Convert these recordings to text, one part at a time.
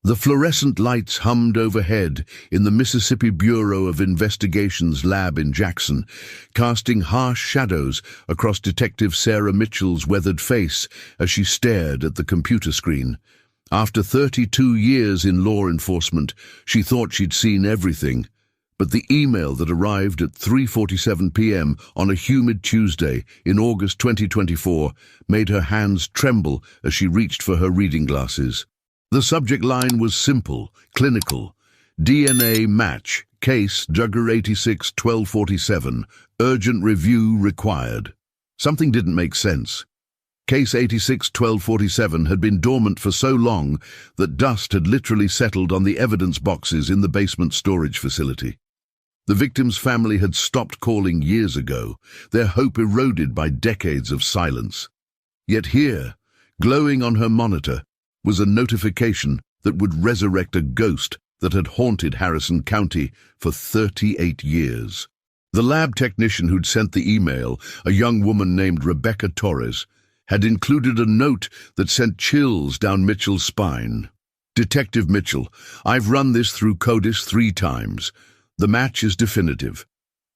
The fluorescent lights hummed overhead in the Mississippi Bureau of Investigation's lab in Jackson, casting harsh shadows across Detective Sarah Mitchell's weathered face as she stared at the computer screen. After 32 years in law enforcement, she thought she'd seen everything. But the email that arrived at 3:47 p.m. on a humid Tuesday in August 2024 made her hands tremble as she reached for her reading glasses. The subject line was simple, clinical. DNA match, case Duggar 86-1247, urgent review required. Something didn't make sense. Case 86-1247 had been dormant for so long that dust had literally settled on the evidence boxes in the basement storage facility. The victim's family had stopped calling years ago, their hope eroded by decades of silence. Yet here, glowing on her monitor, was a notification that would resurrect a ghost that had haunted Harrison County for 38 years. The lab technician who'd sent the email, a young woman named Rebecca Torres, had included a note that sent chills down Mitchell's spine. Detective Mitchell, I've run this through CODIS 3 times. The match is definitive.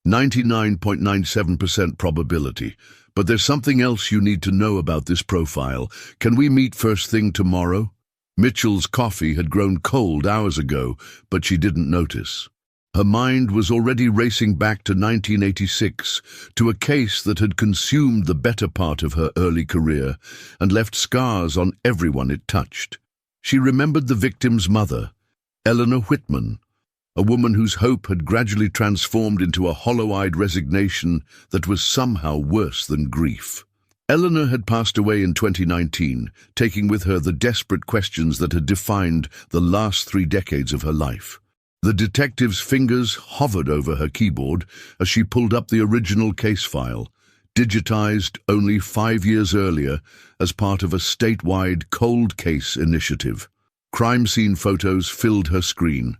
99.97% probability. But there's something else you need to know about this profile. Can we meet first thing tomorrow? Mitchell's coffee had grown cold hours ago, but she didn't notice. Her mind was already racing back to 1986, to a case that had consumed the better part of her early career and left scars on everyone it touched. She remembered the victim's mother, Eleanor Whitman, a woman whose hope had gradually transformed into a hollow-eyed resignation that was somehow worse than grief. Eleanor had passed away in 2019, taking with her the desperate questions that had defined the last 3 decades of her life. The detective's fingers hovered over her keyboard as she pulled up the original case file, digitized only 5 years earlier as part of a statewide cold case initiative. Crime scene photos filled her screen.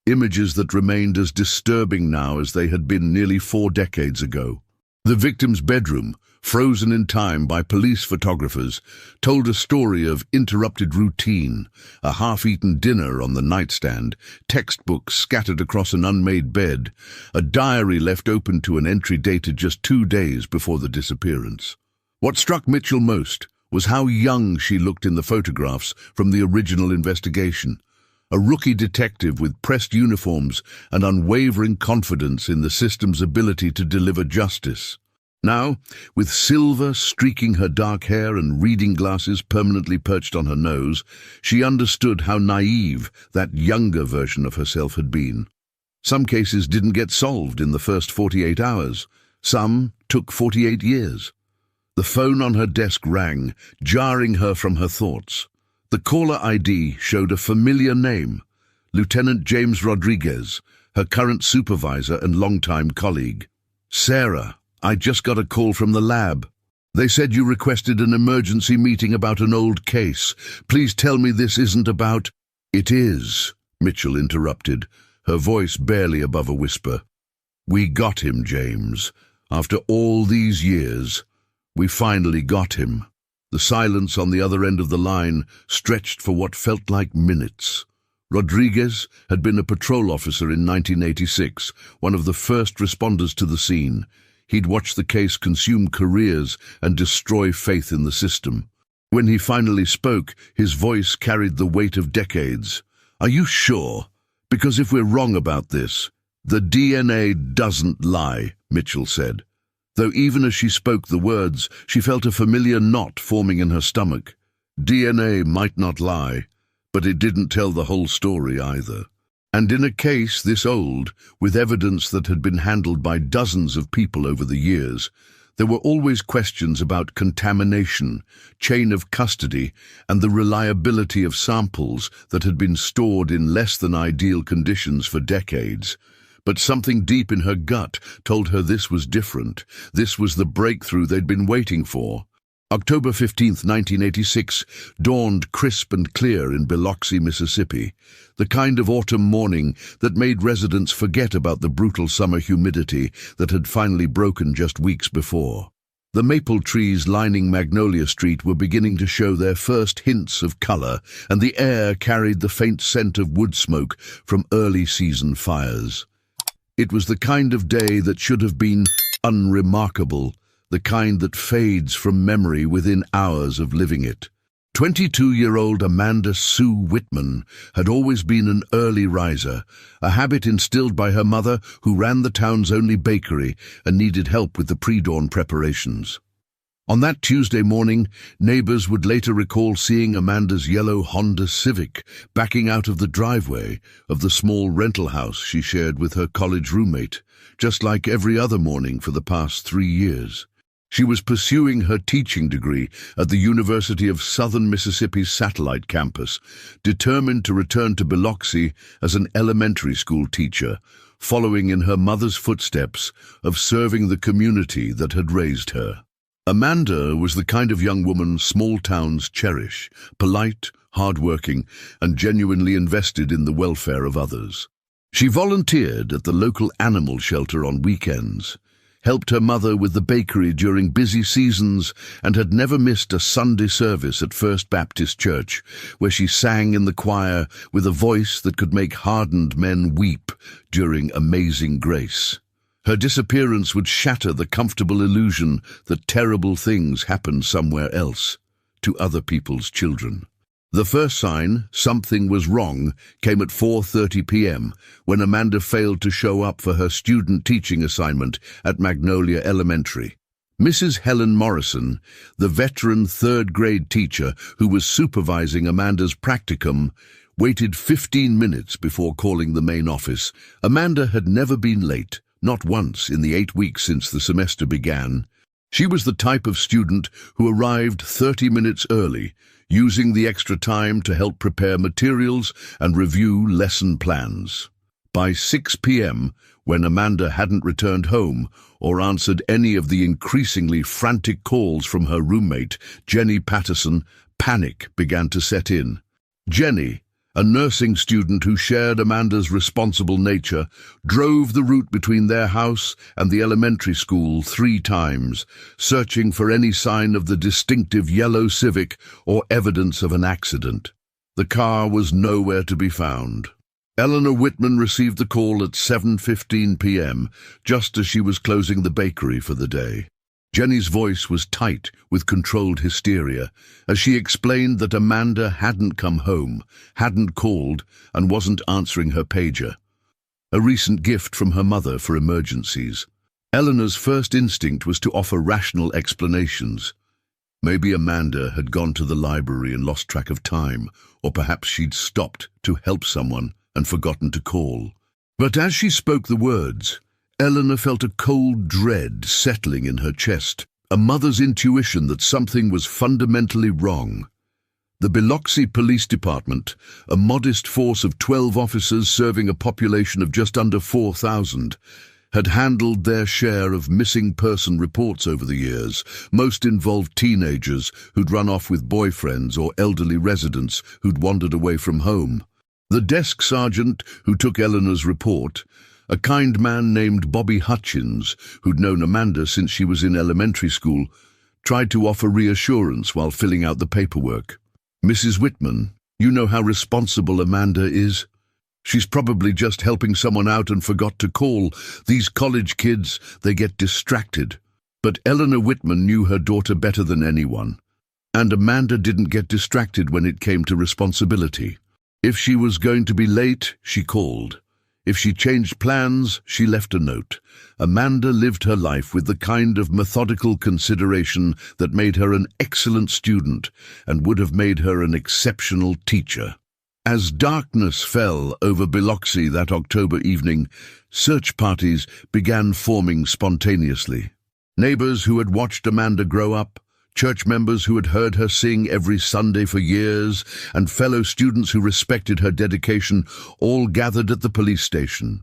Images that remained as disturbing now as they had been nearly 4 decades ago. The victim's bedroom, frozen in time by police photographers, told a story of interrupted routine, a half-eaten dinner on the nightstand, textbooks scattered across an unmade bed, a diary left open to an entry dated just 2 days before the disappearance. What struck Mitchell most was how young she looked in the photographs from the original investigation. A rookie detective with pressed uniforms and unwavering confidence in the system's ability to deliver justice. Now, with silver streaking her dark hair and reading glasses permanently perched on her nose, she understood how naive that younger version of herself had been. Some cases didn't get solved in the first 48 hours. Some took 48 years. The phone on her desk rang, jarring her from her thoughts. The caller ID showed a familiar name, Lieutenant James Rodriguez, her current supervisor and longtime colleague. Sarah, I just got a call from the lab. They said you requested an emergency meeting about an old case. Please tell me this isn't about... It is, Mitchell interrupted, her voice barely above a whisper. We got him, James. After all these years, we finally got him. The silence on the other end of the line stretched for what felt like minutes. Rodriguez had been a patrol officer in 1986, one of the first responders to the scene. He'd watched the case consume careers and destroy faith in the system. When he finally spoke, his voice carried the weight of decades. Are you sure? Because if we're wrong about this, the DNA doesn't lie, Mitchell said. Though even as she spoke the words, she felt a familiar knot forming in her stomach. DNA might not lie, but it didn't tell the whole story either. And in a case this old, with evidence that had been handled by dozens of people over the years, there were always questions about contamination, chain of custody, and the reliability of samples that had been stored in less than ideal conditions for decades. But something deep in her gut told her this was different. This was the breakthrough they'd been waiting for. October 15, 1986, dawned crisp and clear in Biloxi, Mississippi, the kind of autumn morning that made residents forget about the brutal summer humidity that had finally broken just weeks before. The maple trees lining Magnolia Street were beginning to show their first hints of color, and the air carried the faint scent of wood smoke from early season fires. It was the kind of day that should have been unremarkable, the kind that fades from memory within hours of living it. 22-year-old Amanda Sue Whitman had always been an early riser, a habit instilled by her mother, who ran the town's only bakery and needed help with the pre-dawn preparations. On that Tuesday morning, neighbors would later recall seeing Amanda's yellow Honda Civic backing out of the driveway of the small rental house she shared with her college roommate, just like every other morning for the past 3 years. She was pursuing her teaching degree at the University of Southern Mississippi's satellite campus, determined to return to Biloxi as an elementary school teacher, following in her mother's footsteps of serving the community that had raised her. Amanda was the kind of young woman small towns cherish, polite, hard-working, and genuinely invested in the welfare of others. She volunteered at the local animal shelter on weekends, helped her mother with the bakery during busy seasons, and had never missed a Sunday service at First Baptist Church, where she sang in the choir with a voice that could make hardened men weep during Amazing Grace. Her disappearance would shatter the comfortable illusion that terrible things happen somewhere else, to other people's children. The first sign something was wrong came at 4:30 p.m. when Amanda failed to show up for her student teaching assignment at Magnolia Elementary. Mrs. Helen Morrison, the veteran third-grade teacher who was supervising Amanda's practicum, waited 15 minutes before calling the main office. Amanda had never been late, not once in the 8 weeks since the semester began. She was the type of student who arrived 30 minutes early, using the extra time to help prepare materials and review lesson plans. By 6 p.m., when Amanda hadn't returned home or answered any of the increasingly frantic calls from her roommate, Jenny Patterson, panic began to set in. Jenny, a nursing student who shared Amanda's responsible nature, drove the route between their house and the elementary school 3 times, searching for any sign of the distinctive yellow Civic or evidence of an accident. The car was nowhere to be found. Eleanor Whitman received the call at 7:15 p.m., just as she was closing the bakery for the day. Jenny's voice was tight with controlled hysteria as she explained that Amanda hadn't come home, hadn't called, and wasn't answering her pager, a recent gift from her mother for emergencies. Eleanor's first instinct was to offer rational explanations. Maybe Amanda had gone to the library and lost track of time, or perhaps she'd stopped to help someone and forgotten to call. But as she spoke the words, Eleanor felt a cold dread settling in her chest, a mother's intuition that something was fundamentally wrong. The Biloxi Police Department, a modest force of 12 officers serving a population of just under 4,000, had handled their share of missing person reports over the years. Most involved teenagers who'd run off with boyfriends or elderly residents who'd wandered away from home. The desk sergeant who took Eleanor's report, a kind man named Bobby Hutchins, who'd known Amanda since she was in elementary school, tried to offer reassurance while filling out the paperwork. "Mrs. Whitman, you know how responsible Amanda is. She's probably just helping someone out and forgot to call. These college kids, they get distracted." But Eleanor Whitman knew her daughter better than anyone, and Amanda didn't get distracted when it came to responsibility. If she was going to be late, she called. If she changed plans, she left a note. Amanda lived her life with the kind of methodical consideration that made her an excellent student and would have made her an exceptional teacher. As darkness fell over Biloxi that October evening, search parties began forming spontaneously. Neighbors who had watched Amanda grow up, church members who had heard her sing every Sunday for years, and fellow students who respected her dedication all gathered at the police station.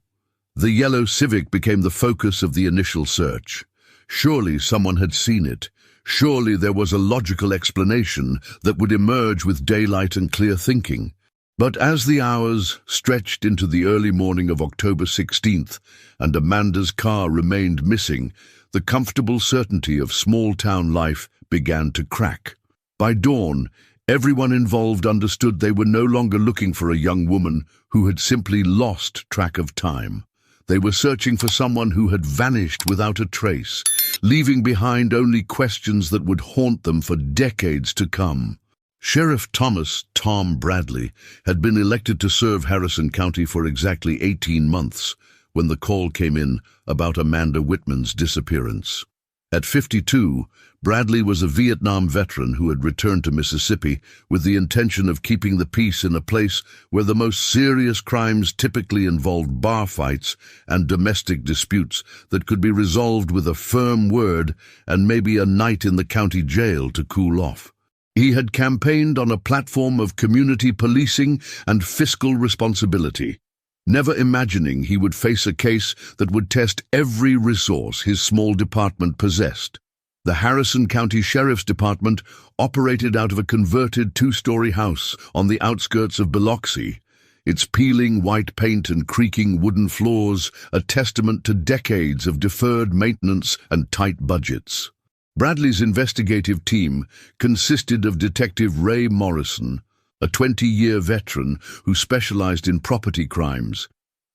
The yellow Civic became the focus of the initial search. Surely someone had seen it. Surely there was a logical explanation that would emerge with daylight and clear thinking. But as the hours stretched into the early morning of October 16th and Amanda's car remained missing, the comfortable certainty of small-town life began to crack. By dawn, everyone involved understood they were no longer looking for a young woman who had simply lost track of time. They were searching for someone who had vanished without a trace, leaving behind only questions that would haunt them for decades to come. Sheriff Tom Bradley had been elected to serve Harrison County for exactly 18 months when the call came in about Amanda Whitman's disappearance. At 52, Bradley was a Vietnam veteran who had returned to Mississippi with the intention of keeping the peace in a place where the most serious crimes typically involved bar fights and domestic disputes that could be resolved with a firm word and maybe a night in the county jail to cool off. He had campaigned on a platform of community policing and fiscal responsibility, never imagining he would face a case that would test every resource his small department possessed. The Harrison County Sheriff's Department operated out of a converted two-story house on the outskirts of Biloxi, its peeling white paint and creaking wooden floors a testament to decades of deferred maintenance and tight budgets. Bradley's investigative team consisted of Detective Ray Morrison, a 20-year veteran who specialized in property crimes,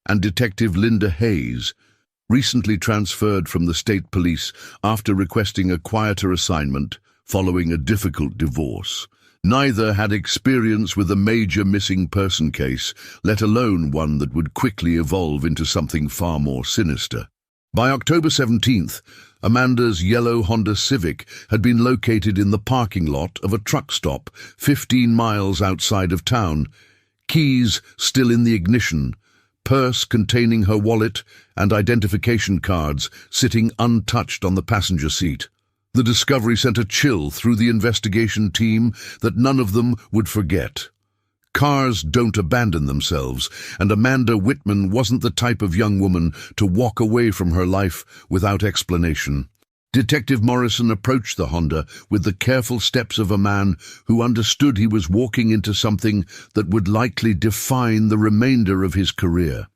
and Detective Linda Hayes, recently transferred from the state police after requesting a quieter assignment following a difficult divorce. Neither had experience with a major missing person case, let alone one that would quickly evolve into something far more sinister. By October 17th, Amanda's yellow Honda Civic had been located in the parking lot of a truck stop 15 miles outside of town, keys still in the ignition, purse containing her wallet and identification cards sitting untouched on the passenger seat. The discovery sent a chill through the investigation team that none of them would forget. Cars don't abandon themselves, and Amanda Whitman wasn't the type of young woman to walk away from her life without explanation. Detective Morrison approached the Honda with the careful steps of a man who understood he was walking into something that would likely define the remainder of his career.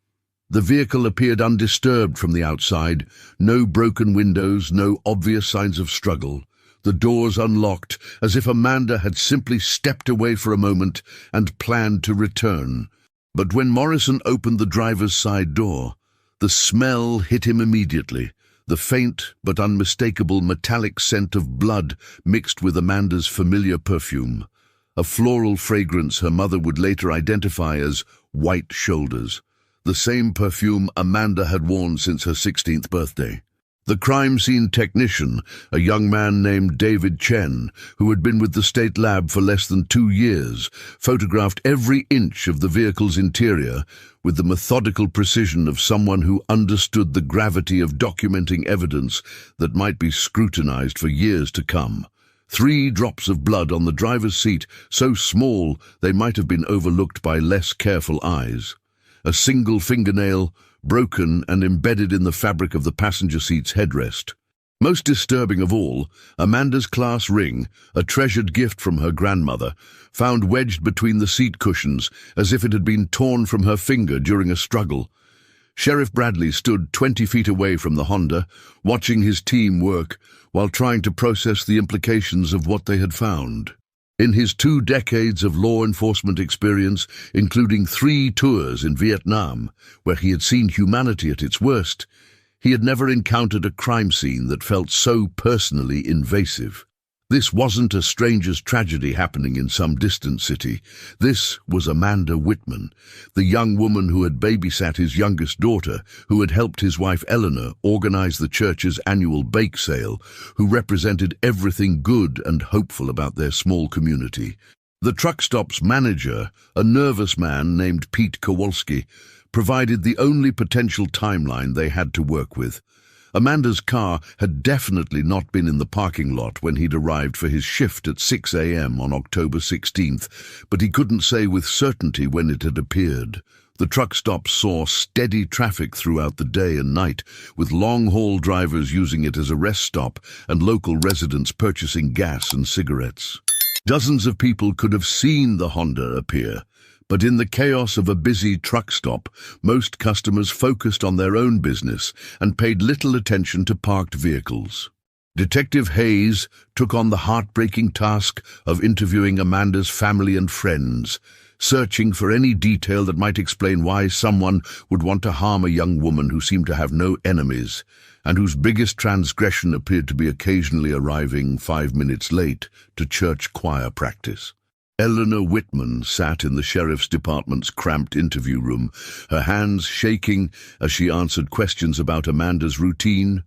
The vehicle appeared undisturbed from the outside, no broken windows, no obvious signs of struggle. The doors unlocked, as if Amanda had simply stepped away for a moment and planned to return. But when Morrison opened the driver's side door, the smell hit him immediately, the faint but unmistakable metallic scent of blood mixed with Amanda's familiar perfume, a floral fragrance her mother would later identify as white shoulders, the same perfume Amanda had worn since her 16th birthday. The crime scene technician, a young man named David Chen, who had been with the state lab for less than 2 years, photographed every inch of the vehicle's interior with the methodical precision of someone who understood the gravity of documenting evidence that might be scrutinized for years to come. 3 drops of blood on the driver's seat, so small they might have been overlooked by less careful eyes. A single fingernail, broken and embedded in the fabric of the passenger seat's headrest. Most disturbing of all, Amanda's class ring, a treasured gift from her grandmother, found wedged between the seat cushions as if it had been torn from her finger during a struggle. Sheriff Bradley stood 20 feet away from the Honda, watching his team work while trying to process the implications of what they had found. In his 2 decades of law enforcement experience, including 3 tours in Vietnam, where he had seen humanity at its worst, he had never encountered a crime scene that felt so personally invasive. This wasn't a stranger's tragedy happening in some distant city. This was Amanda Whitman, the young woman who had babysat his youngest daughter, who had helped his wife Eleanor organize the church's annual bake sale, who represented everything good and hopeful about their small community. The truck stop's manager, a nervous man named Pete Kowalski, provided the only potential timeline they had to work with. Amanda's car had definitely not been in the parking lot when he'd arrived for his shift at 6 a.m. on October 16th, but he couldn't say with certainty when it had appeared. The truck stop saw steady traffic throughout the day and night, with long-haul drivers using it as a rest stop and local residents purchasing gas and cigarettes. Dozens of people could have seen the Honda appear, But in the chaos of a busy truck stop, most customers focused on their own business and paid little attention to parked vehicles. Detective Hayes took on the heartbreaking task of interviewing Amanda's family and friends, searching for any detail that might explain why someone would want to harm a young woman who seemed to have no enemies, and whose biggest transgression appeared to be occasionally arriving 5 minutes late to church choir practice. Amanda Whitman sat in the sheriff's department's cramped interview room, her hands shaking as she answered questions about Amanda's routine,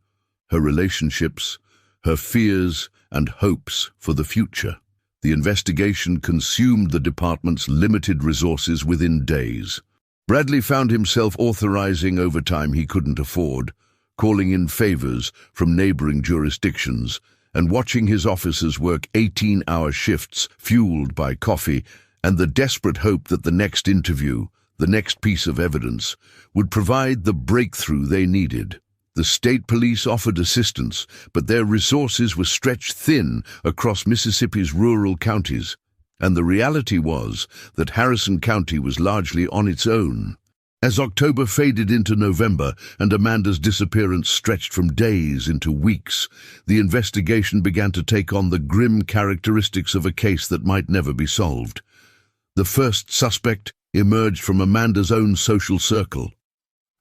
her relationships, her fears and hopes for the future. The investigation consumed the department's limited resources within days. Bradley found himself authorizing overtime he couldn't afford, calling in favors from neighboring jurisdictions, and watching his officers work 18-hour shifts fueled by coffee and the desperate hope that the next interview, the next piece of evidence, would provide the breakthrough they needed. The state police offered assistance, but their resources were stretched thin across Mississippi's rural counties, and the reality was that Harrison County was largely on its own. As October faded into November and Amanda's disappearance stretched from days into weeks, the investigation began to take on the grim characteristics of a case that might never be solved. The first suspect emerged from Amanda's own social circle,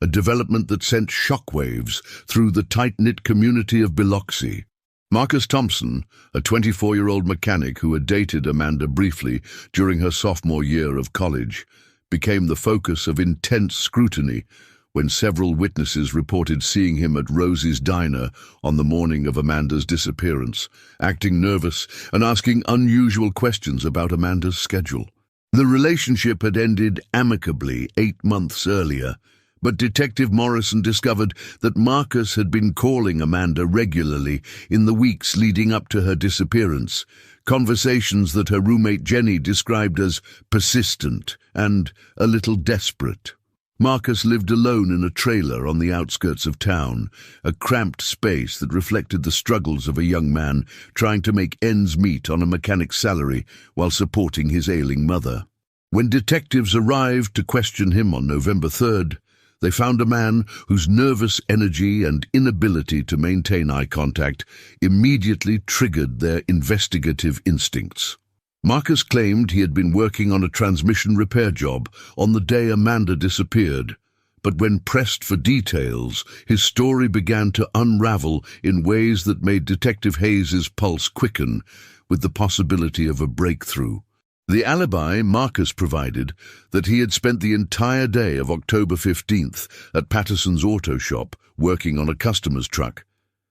a development that sent shockwaves through the tight-knit community of Biloxi. Marcus Thompson, a 24-year-old mechanic who had dated Amanda briefly during her sophomore year of college, became the focus of intense scrutiny when several witnesses reported seeing him at Rosie's diner on the morning of Amanda's disappearance, acting nervous and asking unusual questions about Amanda's schedule. The relationship had ended amicably 8 months earlier, but Detective Morrison discovered that Marcus had been calling Amanda regularly in the weeks leading up to her disappearance, conversations that her roommate Jenny described as persistent and a little desperate. Marcus lived alone in a trailer on the outskirts of town, a cramped space that reflected the struggles of a young man trying to make ends meet on a mechanic's salary while supporting his ailing mother. When detectives arrived to question him on November 3rd, they found a man whose nervous energy and inability to maintain eye contact immediately triggered their investigative instincts. Marcus claimed he had been working on a transmission repair job on the day Amanda disappeared, but when pressed for details, his story began to unravel in ways that made Detective Hayes's pulse quicken, with the possibility of a breakthrough. The alibi Marcus provided, that he had spent the entire day of October 15th at Patterson's auto shop working on a customer's truck,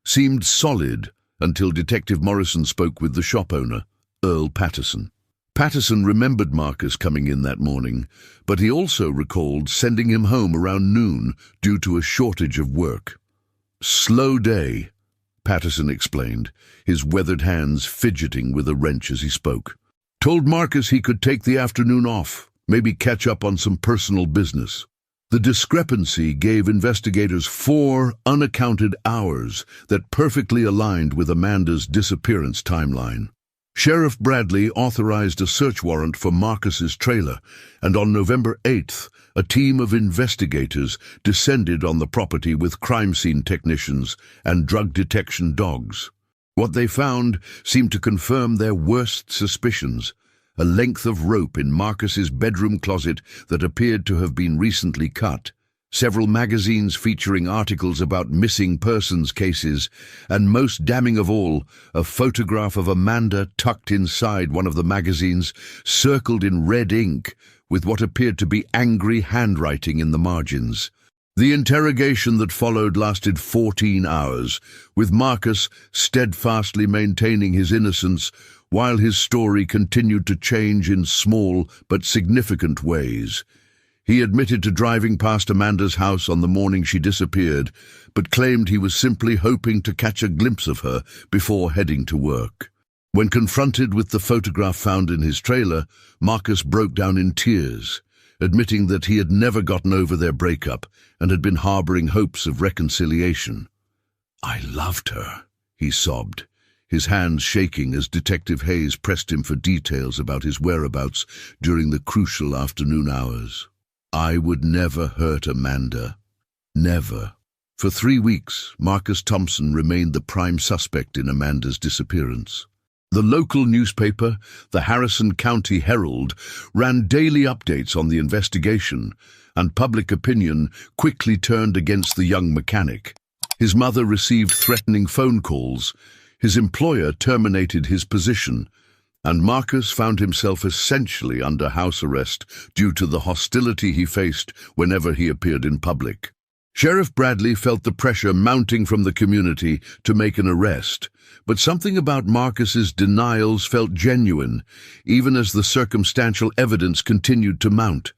seemed solid until Detective Morrison spoke with the shop owner, Earl Patterson. Patterson remembered Marcus coming in that morning, but he also recalled sending him home around noon due to a shortage of work. "Slow day," Patterson explained, his weathered hands fidgeting with a wrench as he spoke. "Told Marcus he could take the afternoon off, maybe catch up on some personal business." The discrepancy gave investigators 4 unaccounted hours that perfectly aligned with Amanda's disappearance timeline. Sheriff Bradley authorized a search warrant for Marcus's trailer, and on November 8th, a team of investigators descended on the property with crime scene technicians and drug detection dogs. What they found seemed to confirm their worst suspicions: a length of rope in Marcus's bedroom closet that appeared to have been recently cut, several magazines featuring articles about missing persons cases, and most damning of all, a photograph of Amanda tucked inside one of the magazines, circled in red ink, with what appeared to be angry handwriting in the margins. The interrogation that followed lasted 14 hours, with Marcus steadfastly maintaining his innocence while his story continued to change in small but significant ways. He admitted to driving past Amanda's house on the morning she disappeared, but claimed he was simply hoping to catch a glimpse of her before heading to work. When confronted with the photograph found in his trailer, Marcus broke down in tears, admitting that he had never gotten over their breakup and had been harboring hopes of reconciliation. "I loved her," he sobbed, his hands shaking as Detective Hayes pressed him for details about his whereabouts during the crucial afternoon hours. "I would never hurt Amanda. Never." For 3 weeks, Marcus Thompson remained the prime suspect in Amanda's disappearance. The local newspaper, the Harrison County Herald, ran daily updates on the investigation, and public opinion quickly turned against the young mechanic. His mother received threatening phone calls, his employer terminated his position, and Marcus found himself essentially under house arrest due to the hostility he faced whenever he appeared in public. Sheriff Bradley felt the pressure mounting from the community to make an arrest, but something about Marcus's denials felt genuine, even as the circumstantial evidence continued to mount.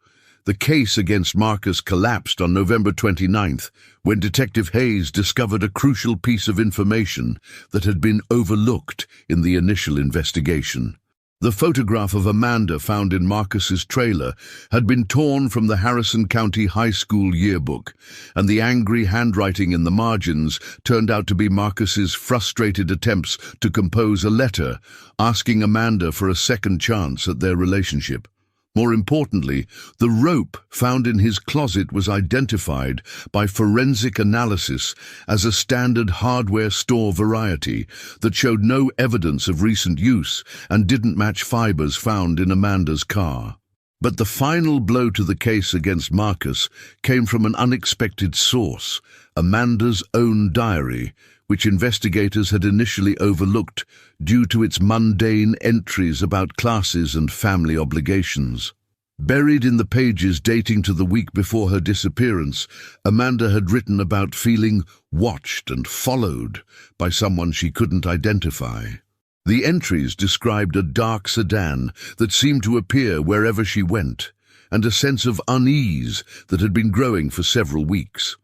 The case against Marcus collapsed on November 29th, when Detective Hayes discovered a crucial piece of information that had been overlooked in the initial investigation. The photograph of Amanda found in Marcus's trailer had been torn from the Harrison County High School yearbook, and the angry handwriting in the margins turned out to be Marcus's frustrated attempts to compose a letter asking Amanda for a second chance at their relationship. More importantly, the rope found in his closet was identified by forensic analysis as a standard hardware store variety that showed no evidence of recent use and didn't match fibers found in Amanda's car. But the final blow to the case against Marcus came from an unexpected source, Amanda's own diary, which investigators had initially overlooked due to its mundane entries about classes and family obligations. Buried in the pages dating to the week before her disappearance, Amanda had written about feeling watched and followed by someone she couldn't identify. The entries described a dark sedan that seemed to appear wherever she went, and a sense of unease that had been growing for several weeks.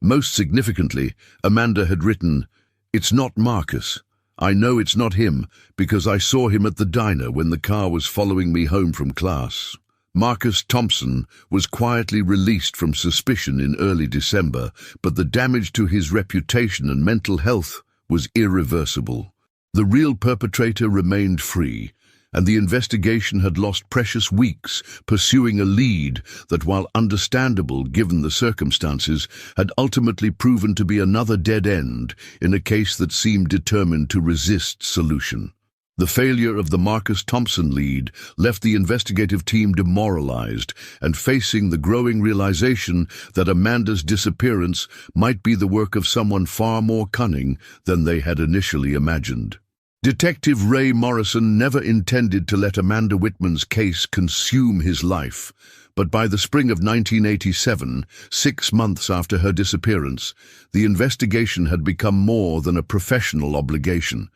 Most significantly, Amanda had written, "It's not Marcus. I know it's not him because I saw him at the diner when the car was following me home from class." Marcus Thompson was quietly released from suspicion in early December, but the damage to his reputation and mental health was irreversible. The real perpetrator remained free, and the investigation had lost precious weeks pursuing a lead that, while understandable given the circumstances, had ultimately proven to be another dead end in a case that seemed determined to resist solution. The failure of the Marcus Thompson lead left the investigative team demoralized and facing the growing realization that Amanda's disappearance might be the work of someone far more cunning than they had initially imagined. Detective Ray Morrison never intended to let Amanda Whitman's case consume his life, but by the spring of 1987, 6 months after her disappearance, the investigation had become more than a professional obligation.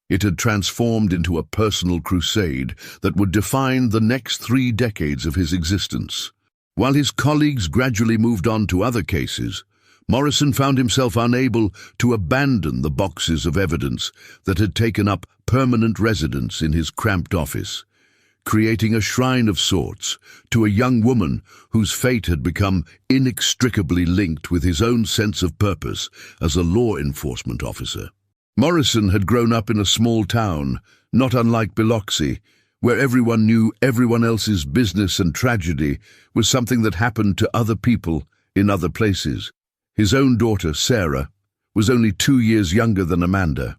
It had transformed into a personal crusade that would define the next 3 decades of his existence. While his colleagues gradually moved on to other cases, Morrison found himself unable to abandon the boxes of evidence that had taken up permanent residence in his cramped office, creating a shrine of sorts to a young woman whose fate had become inextricably linked with his own sense of purpose as a law enforcement officer. Morrison had grown up in a small town, not unlike Biloxi, where everyone knew everyone else's business, and tragedy was something that happened to other people in other places. His own daughter, Sarah, was only 2 years younger than Amanda,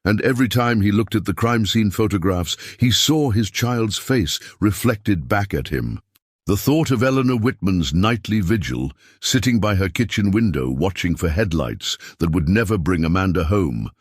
and every time he looked at the crime scene photographs, he saw his child's face reflected back at him. The thought of Eleanor Whitman's nightly vigil, sitting by her kitchen window watching for headlights that would never bring Amanda home,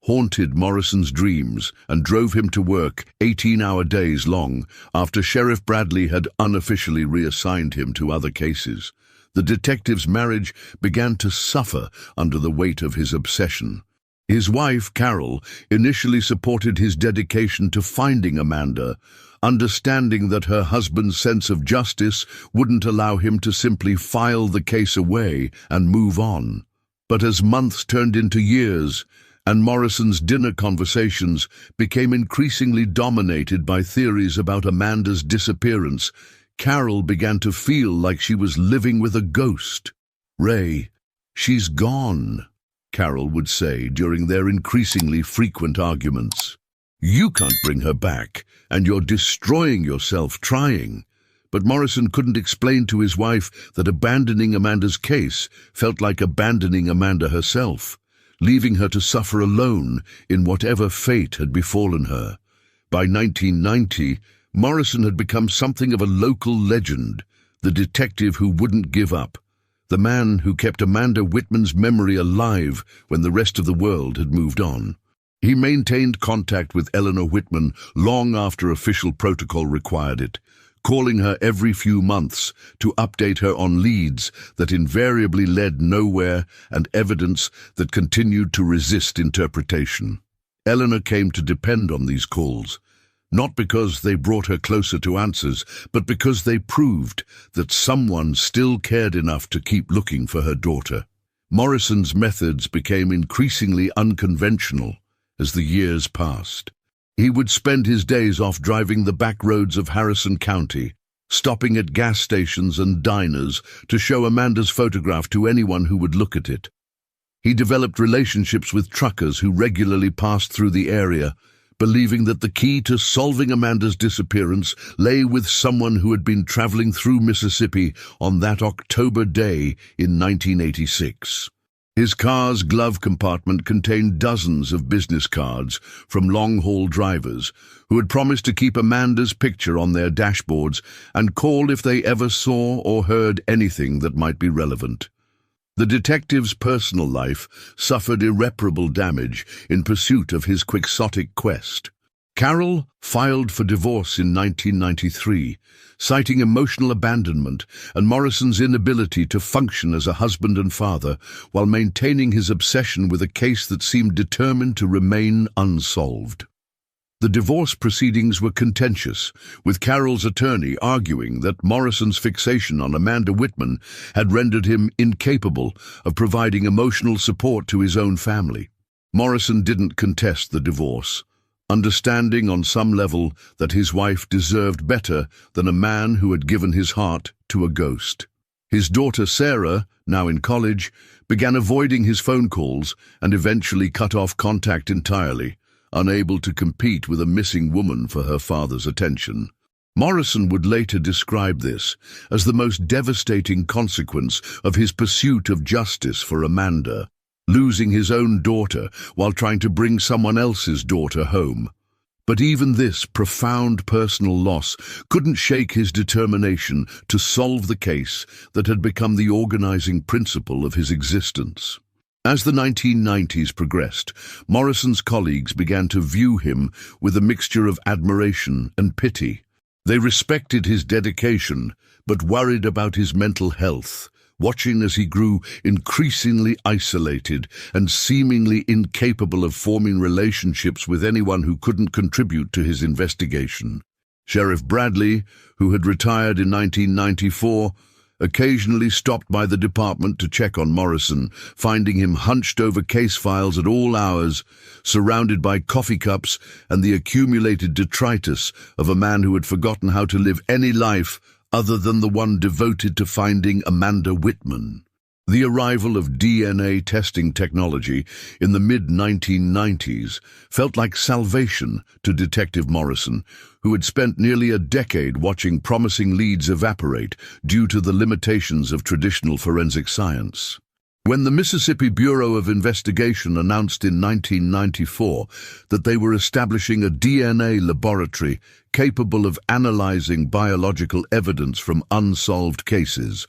haunted Morrison's dreams and drove him to work 18-hour days long after Sheriff Bradley had unofficially reassigned him to other cases. The detective's marriage began to suffer under the weight of his obsession. His wife, Carol, initially supported his dedication to finding Amanda, understanding that her husband's sense of justice wouldn't allow him to simply file the case away and move on. But as months turned into years, and Morrison's dinner conversations became increasingly dominated by theories about Amanda's disappearance, Carol began to feel like she was living with a ghost. "Ray, she's gone," Carol would say during their increasingly frequent arguments. "You can't bring her back, and you're destroying yourself trying." But Morrison couldn't explain to his wife that abandoning Amanda's case felt like abandoning Amanda herself, leaving her to suffer alone in whatever fate had befallen her. By 1990, Morrison had become something of a local legend, the detective who wouldn't give up, the man who kept Amanda Whitman's memory alive when the rest of the world had moved on. He maintained contact with Eleanor Whitman long after official protocol required it, calling her every few months to update her on leads that invariably led nowhere and evidence that continued to resist interpretation. Eleanor came to depend on these calls, not because they brought her closer to answers, but because they proved that someone still cared enough to keep looking for her daughter. Morrison's methods became increasingly unconventional as the years passed. He would spend his days off driving the back roads of Harrison County, stopping at gas stations and diners to show Amanda's photograph to anyone who would look at it. He developed relationships with truckers who regularly passed through the area, believing that the key to solving Amanda's disappearance lay with someone who had been traveling through Mississippi on that October day in 1986. His car's glove compartment contained dozens of business cards from long-haul drivers who had promised to keep Amanda's picture on their dashboards and call if they ever saw or heard anything that might be relevant. The detective's personal life suffered irreparable damage in pursuit of his quixotic quest. Carol filed for divorce in 1993, citing emotional abandonment and Morrison's inability to function as a husband and father while maintaining his obsession with a case that seemed determined to remain unsolved. The divorce proceedings were contentious, with Carol's attorney arguing that Morrison's fixation on Amanda Whitman had rendered him incapable of providing emotional support to his own family. Morrison didn't contest the divorce, understanding on some level that his wife deserved better than a man who had given his heart to a ghost. His daughter Sarah, now in college, began avoiding his phone calls and eventually cut off contact entirely, unable to compete with a missing woman for her father's attention. Morrison would later describe this as the most devastating consequence of his pursuit of justice for Amanda, losing his own daughter while trying to bring someone else's daughter home. But even this profound personal loss couldn't shake his determination to solve the case that had become the organizing principle of his existence. As the 1990s progressed, Morrison's colleagues began to view him with a mixture of admiration and pity. They respected his dedication, but worried about his mental health, watching as he grew increasingly isolated and seemingly incapable of forming relationships with anyone who couldn't contribute to his investigation. Sheriff Bradley, who had retired in 1994, occasionally stopped by the department to check on Morrison, finding him hunched over case files at all hours, surrounded by coffee cups and the accumulated detritus of a man who had forgotten how to live any life other than the one devoted to finding Amanda Whitman. The arrival of DNA testing technology in the mid-1990s felt like salvation to Detective Morrison, who had spent nearly a decade watching promising leads evaporate due to the limitations of traditional forensic science. When the Mississippi Bureau of Investigation announced in 1994 that they were establishing a DNA laboratory capable of analyzing biological evidence from unsolved cases,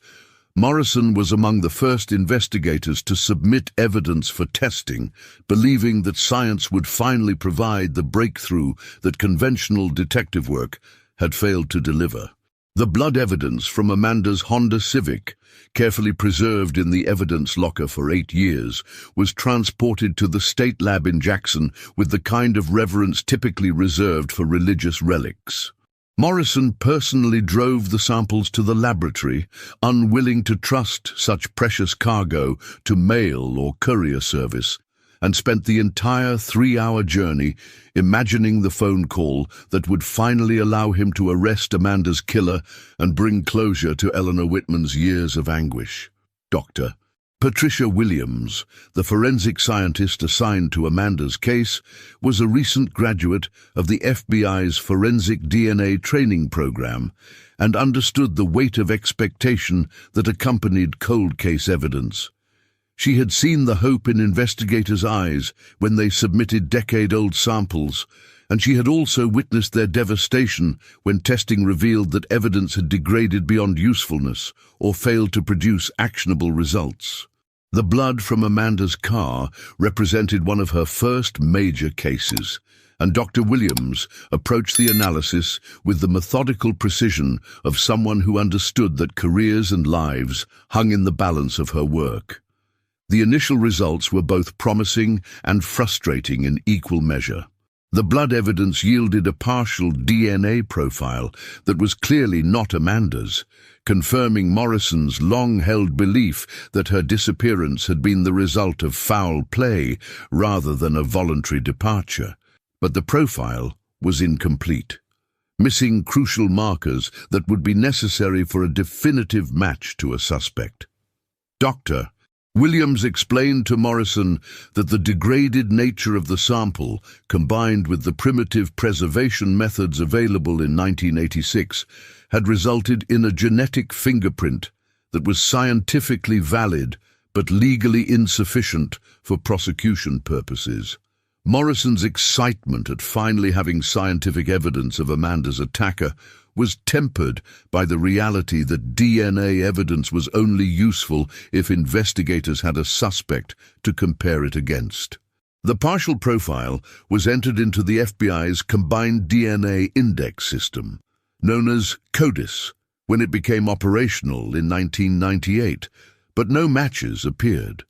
Morrison was among the first investigators to submit evidence for testing, believing that science would finally provide the breakthrough that conventional detective work had failed to deliver. The blood evidence from Amanda's Honda Civic, carefully preserved in the evidence locker for 8 years, was transported to the state lab in Jackson with the kind of reverence typically reserved for religious relics. Morrison personally drove the samples to the laboratory, unwilling to trust such precious cargo to mail or courier service, and spent the entire 3-hour journey imagining the phone call that would finally allow him to arrest Amanda's killer and bring closure to Eleanor Whitman's years of anguish. "Doctor, Patricia Williams, the forensic scientist assigned to Amanda's case, was a recent graduate of the FBI's Forensic DNA Training Program and understood the weight of expectation that accompanied cold case evidence. She had seen the hope in investigators' eyes when they submitted decade-old samples, and she had also witnessed their devastation when testing revealed that evidence had degraded beyond usefulness or failed to produce actionable results. The blood from Amanda's car represented one of her first major cases, and Dr. Williams approached the analysis with the methodical precision of someone who understood that careers and lives hung in the balance of her work. The initial results were both promising and frustrating in equal measure. The blood evidence yielded a partial DNA profile that was clearly not Amanda's, confirming Morrison's long-held belief that her disappearance had been the result of foul play rather than a voluntary departure. But the profile was incomplete, missing crucial markers that would be necessary for a definitive match to a suspect. Dr. Williams explained to Morrison that the degraded nature of the sample, combined with the primitive preservation methods available in 1986, had resulted in a genetic fingerprint that was scientifically valid but legally insufficient for prosecution purposes. Morrison's excitement at finally having scientific evidence of Amanda's attacker was tempered by the reality that DNA evidence was only useful if investigators had a suspect to compare it against. The partial profile was entered into the FBI's Combined DNA Index system, known as CODIS, when it became operational in 1998, but no matches appeared.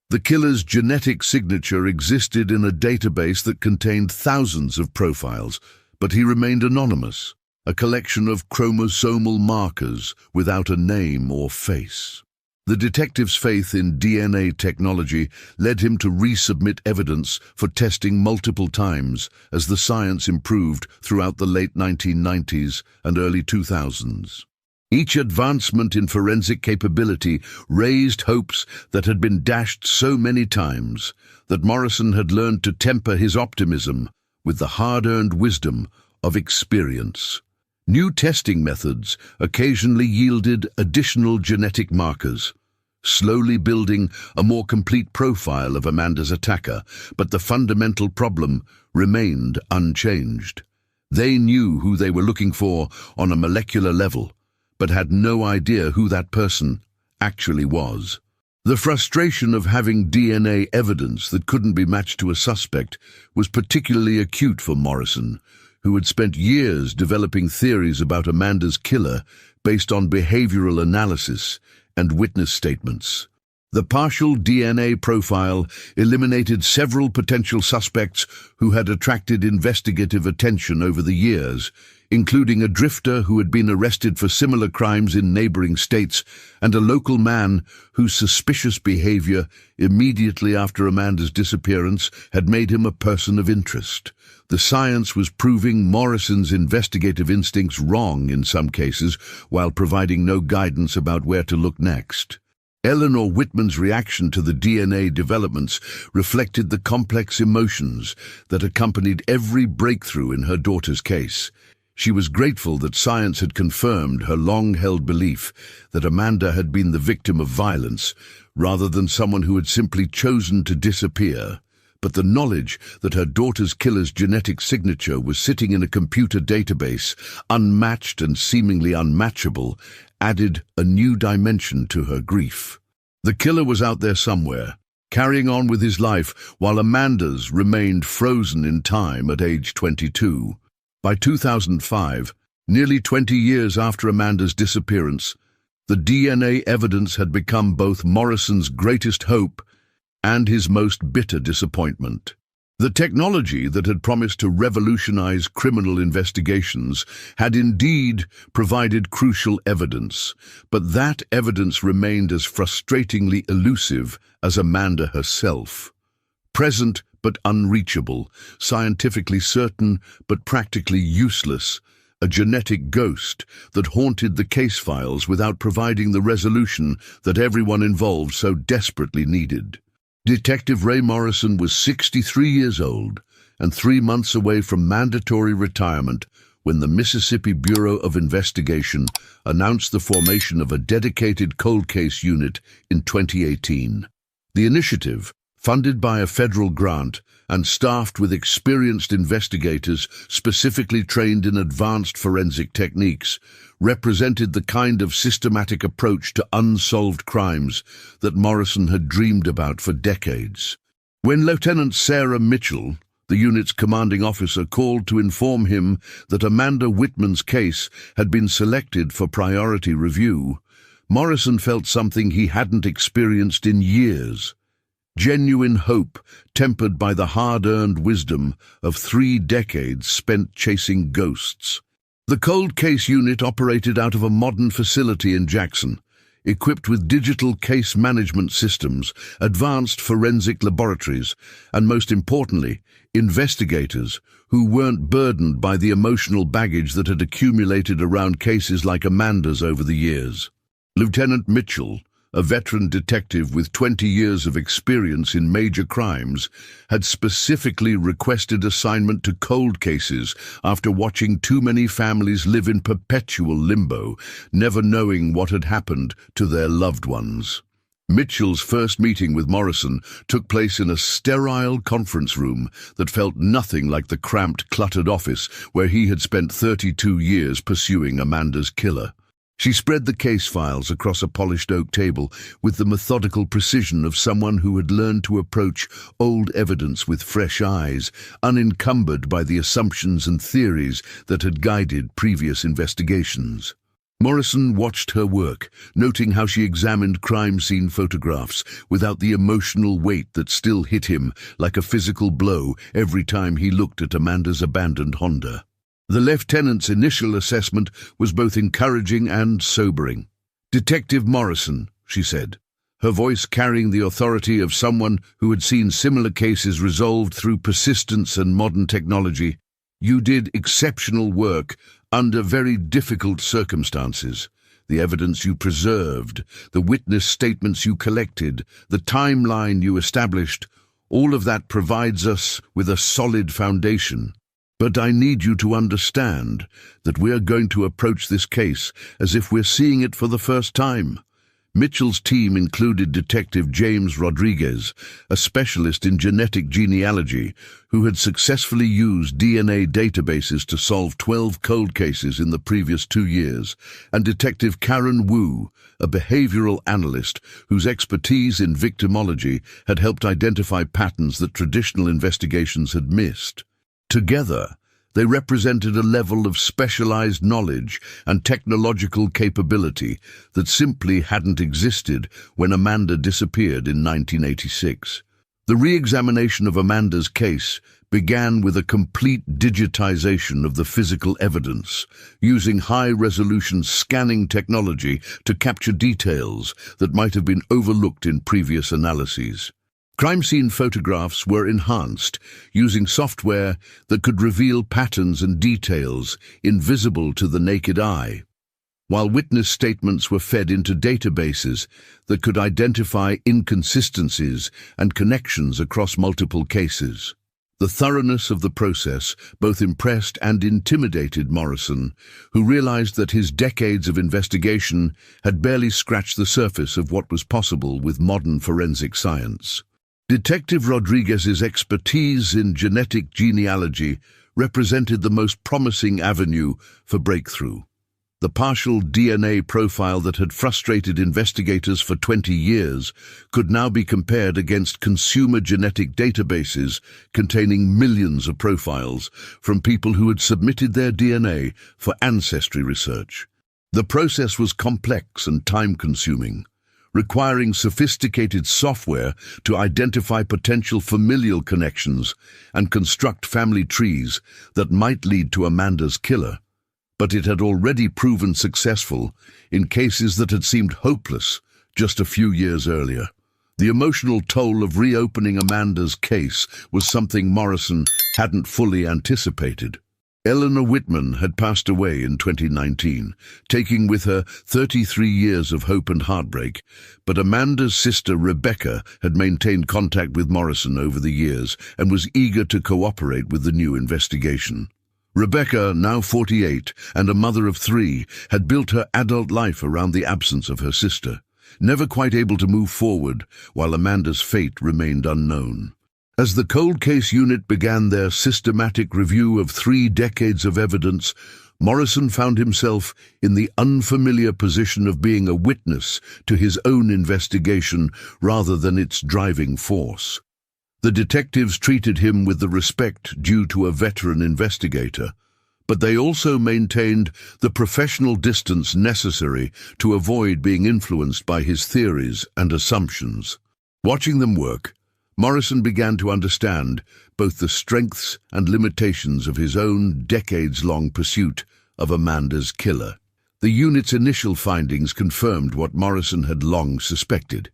The killer's genetic signature existed in a database that contained thousands of profiles, but he remained anonymous, a collection of chromosomal markers without a name or face. The detective's faith in DNA technology led him to resubmit evidence for testing multiple times as the science improved throughout the late 1990s and early 2000s. Each advancement in forensic capability raised hopes that had been dashed so many times that Morrison had learned to temper his optimism with the hard-earned wisdom of experience. New testing methods occasionally yielded additional genetic markers, slowly building a more complete profile of Amanda's attacker, but the fundamental problem remained unchanged. They knew who they were looking for on a molecular level, but had no idea who that person actually was. The frustration of having DNA evidence that couldn't be matched to a suspect was particularly acute for Morrison, who had spent years developing theories about Amanda's killer based on behavioral analysis and witness statements. The partial DNA profile eliminated several potential suspects who had attracted investigative attention over the years, including a drifter who had been arrested for similar crimes in neighboring states and a local man whose suspicious behavior immediately after Amanda's disappearance had made him a person of interest. The science was proving Morrison's investigative instincts wrong in some cases, while providing no guidance about where to look next. Eleanor Whitman's reaction to the DNA developments reflected the complex emotions that accompanied every breakthrough in her daughter's case. She was grateful that science had confirmed her long-held belief that Amanda had been the victim of violence, rather than someone who had simply chosen to disappear. But the knowledge that her daughter's killer's genetic signature was sitting in a computer database, unmatched and seemingly unmatchable, added a new dimension to her grief. The killer was out there somewhere, carrying on with his life, while Amanda's remained frozen in time at age 22. By 2005, nearly 20 years after Amanda's disappearance, the DNA evidence had become both Morrison's greatest hope and his most bitter disappointment. The technology that had promised to revolutionize criminal investigations had indeed provided crucial evidence, but that evidence remained as frustratingly elusive as Amanda herself. Present but unreachable, scientifically certain but practically useless, a genetic ghost that haunted the case files without providing the resolution that everyone involved so desperately needed. Detective Ray Morrison was 63 years old and 3 months away from mandatory retirement when the Mississippi Bureau of Investigation announced the formation of a dedicated cold case unit in 2018. The initiative, funded by a federal grant and staffed with experienced investigators specifically trained in advanced forensic techniques, represented the kind of systematic approach to unsolved crimes that Morrison had dreamed about for decades. When Lieutenant Sarah Mitchell, the unit's commanding officer, called to inform him that Amanda Whitman's case had been selected for priority review, Morrison felt something he hadn't experienced in years. Genuine hope, tempered by the hard-earned wisdom of 3 decades spent chasing ghosts. The cold case unit operated out of a modern facility in Jackson, equipped with digital case management systems, advanced forensic laboratories, and most importantly, investigators who weren't burdened by the emotional baggage that had accumulated around cases like Amanda's over the years. Lieutenant Mitchell, a veteran detective with 20 years of experience in major crimes, had specifically requested assignment to cold cases after watching too many families live in perpetual limbo, never knowing what had happened to their loved ones. Mitchell's first meeting with Morrison took place in a sterile conference room that felt nothing like the cramped, cluttered office where he had spent 32 years pursuing Amanda's killer. She spread the case files across a polished oak table with the methodical precision of someone who had learned to approach old evidence with fresh eyes, unencumbered by the assumptions and theories that had guided previous investigations. Morrison watched her work, noting how she examined crime scene photographs without the emotional weight that still hit him like a physical blow every time he looked at Amanda's abandoned Honda. The lieutenant's initial assessment was both encouraging and sobering. "Detective Morrison," she said, her voice carrying the authority of someone who had seen similar cases resolved through persistence and modern technology, "you did exceptional work under very difficult circumstances. The evidence you preserved, the witness statements you collected, the timeline you established, all of that provides us with a solid foundation. But I need you to understand that we're going to approach this case as if we're seeing it for the first time." Mitchell's team included Detective James Rodriguez, a specialist in genetic genealogy, who had successfully used DNA databases to solve 12 cold cases in the previous 2 years, and Detective Karen Wu, a behavioral analyst whose expertise in victimology had helped identify patterns that traditional investigations had missed. Together, they represented a level of specialized knowledge and technological capability that simply hadn't existed when Amanda disappeared in 1986. The re-examination of Amanda's case began with a complete digitization of the physical evidence, using high-resolution scanning technology to capture details that might have been overlooked in previous analyses. Crime scene photographs were enhanced using software that could reveal patterns and details invisible to the naked eye, while witness statements were fed into databases that could identify inconsistencies and connections across multiple cases. The thoroughness of the process both impressed and intimidated Morrison, who realized that his decades of investigation had barely scratched the surface of what was possible with modern forensic science. Detective Rodriguez's expertise in genetic genealogy represented the most promising avenue for breakthrough. The partial DNA profile that had frustrated investigators for 20 years could now be compared against consumer genetic databases containing millions of profiles from people who had submitted their DNA for ancestry research. The process was complex and time-consuming, requiring sophisticated software to identify potential familial connections and construct family trees that might lead to Amanda's killer. But it had already proven successful in cases that had seemed hopeless just a few years earlier. The emotional toll of reopening Amanda's case was something Morrison hadn't fully anticipated. Eleanor Whitman had passed away in 2019, taking with her 33 years of hope and heartbreak, but Amanda's sister Rebecca had maintained contact with Morrison over the years and was eager to cooperate with the new investigation. Rebecca, now 48 and a mother of 3, had built her adult life around the absence of her sister, never quite able to move forward while Amanda's fate remained unknown. As the cold case unit began their systematic review of 3 decades of evidence, Morrison found himself in the unfamiliar position of being a witness to his own investigation rather than its driving force. The detectives treated him with the respect due to a veteran investigator, but they also maintained the professional distance necessary to avoid being influenced by his theories and assumptions. Watching them work, Morrison began to understand both the strengths and limitations of his own decades-long pursuit of Amanda's killer. The unit's initial findings confirmed what Morrison had long suspected.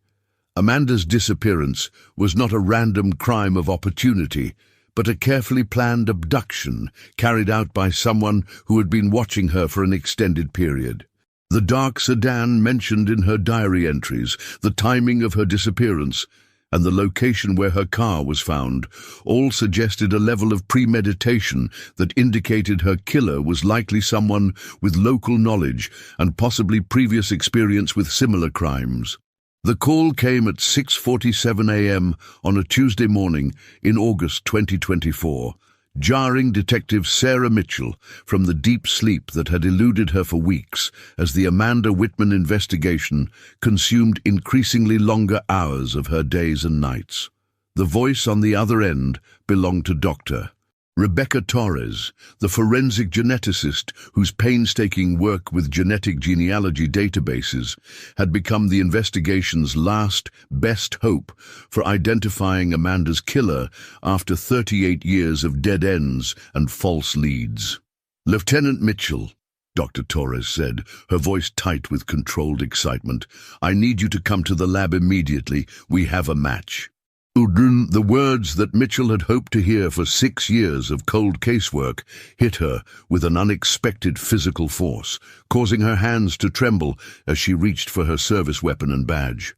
Amanda's disappearance was not a random crime of opportunity, but a carefully planned abduction carried out by someone who had been watching her for an extended period. The dark sedan mentioned in her diary entries, the timing of her disappearance, and the location where her car was found, all suggested a level of premeditation that indicated her killer was likely someone with local knowledge and possibly previous experience with similar crimes. The call came at 6:47 a.m. on a Tuesday morning in August 2024, jarring Detective Sarah Mitchell from the deep sleep that had eluded her for weeks as the Amanda Whitman investigation consumed increasingly longer hours of her days and nights. The voice on the other end belonged to Dr. Rebecca Torres, the forensic geneticist whose painstaking work with genetic genealogy databases had become the investigation's last, best hope for identifying Amanda's killer after 38 years of dead ends and false leads. "Lieutenant Mitchell," Dr. Torres said, her voice tight with controlled excitement, "I need you to come to the lab immediately. We have a match." The words that Mitchell had hoped to hear for 6 years of cold casework hit her with an unexpected physical force, causing her hands to tremble as she reached for her service weapon and badge.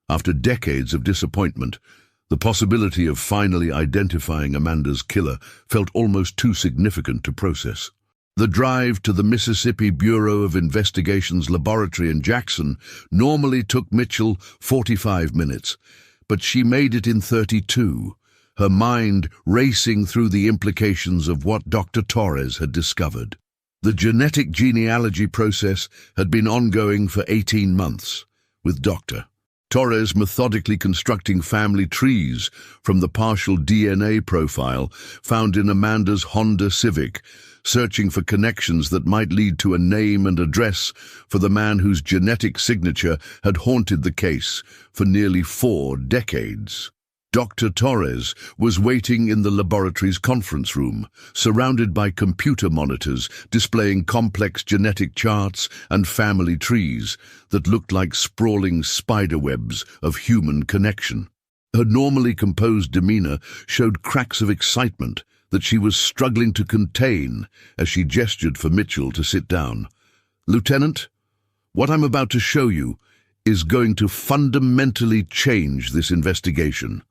After decades of disappointment, the possibility of finally identifying Amanda's killer felt almost too significant to process. The drive to the Mississippi Bureau of Investigation's laboratory in Jackson normally took Mitchell 45 minutes, but she made it in 32, her mind racing through the implications of what Dr. Torres had discovered. The genetic genealogy process had been ongoing for 18 months, with Dr. Torres methodically constructing family trees from the partial DNA profile found in Amanda's Honda Civic, searching for connections that might lead to a name and address for the man whose genetic signature had haunted the case for nearly 4 decades. Dr. Torres was waiting in the laboratory's conference room, surrounded by computer monitors displaying complex genetic charts and family trees that looked like sprawling spiderwebs of human connection. Her normally composed demeanor showed cracks of excitement that she was struggling to contain as she gestured for Mitchell to sit down. "Lieutenant, what I'm about to show you is going to fundamentally change this investigation.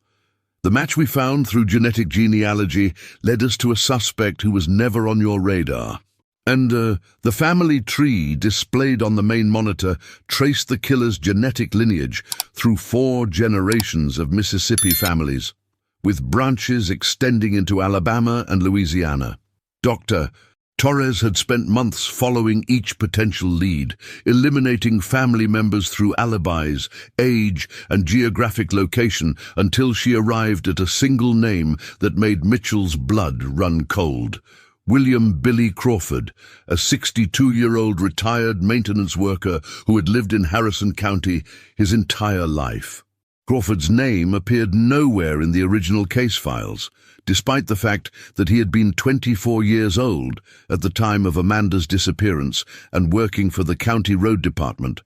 The match we found through genetic genealogy led us to a suspect who was never on your radar. And the family tree displayed on the main monitor traced the killer's genetic lineage through 4 generations of Mississippi families, with branches extending into Alabama and Louisiana. Dr. Torres had spent months following each potential lead, eliminating family members through alibis, age, and geographic location until she arrived at a single name that made Mitchell's blood run cold. William Billy Crawford, a 62-year-old retired maintenance worker who had lived in Harrison County his entire life. Crawford's name appeared nowhere in the original case files, despite the fact that he had been 24 years old at the time of Amanda's disappearance and working for the county road department,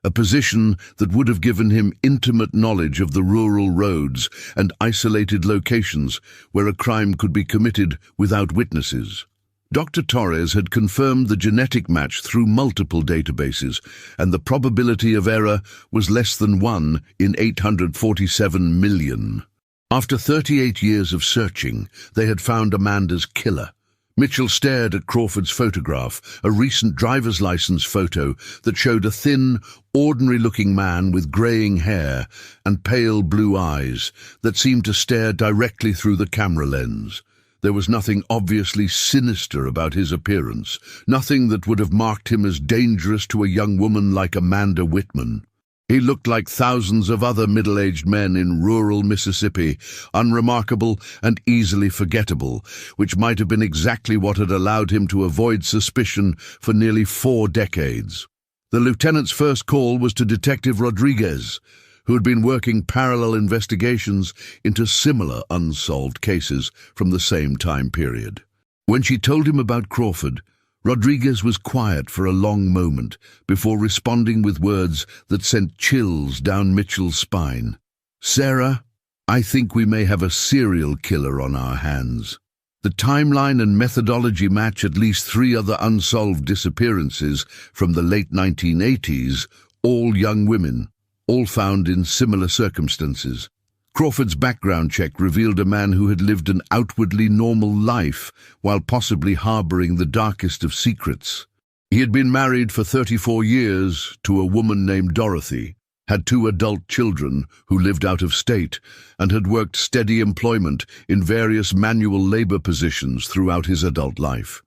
a position that would have given him intimate knowledge of the rural roads and isolated locations where a crime could be committed without witnesses. Dr. Torres had confirmed the genetic match through multiple databases, and the probability of error was less than 1 in 847 million. After 38 years of searching, they had found Amanda's killer. Mitchell stared at Crawford's photograph, a recent driver's license photo that showed a thin, ordinary-looking man with greying hair and pale blue eyes that seemed to stare directly through the camera lens. There was nothing obviously sinister about his appearance, nothing that would have marked him as dangerous to a young woman like Amanda Whitman. He looked like thousands of other middle-aged men in rural Mississippi, unremarkable and easily forgettable, which might have been exactly what had allowed him to avoid suspicion for nearly 4 decades. The lieutenant's first call was to Detective Rodriguez, who had been working parallel investigations into similar unsolved cases from the same time period. When she told him about Crawford, Rodriguez was quiet for a long moment before responding with words that sent chills down Mitchell's spine. "Sarah, I think we may have a serial killer on our hands. The timeline and methodology match at least 3 other unsolved disappearances from the late 1980s, all young women, all found in similar circumstances. Crawford's background check revealed a man who had lived an outwardly normal life while possibly harboring the darkest of secrets. He had been married for 34 years to a woman named Dorothy, had 2 adult children who lived out of state, and had worked steady employment in various manual labor positions throughout his adult life.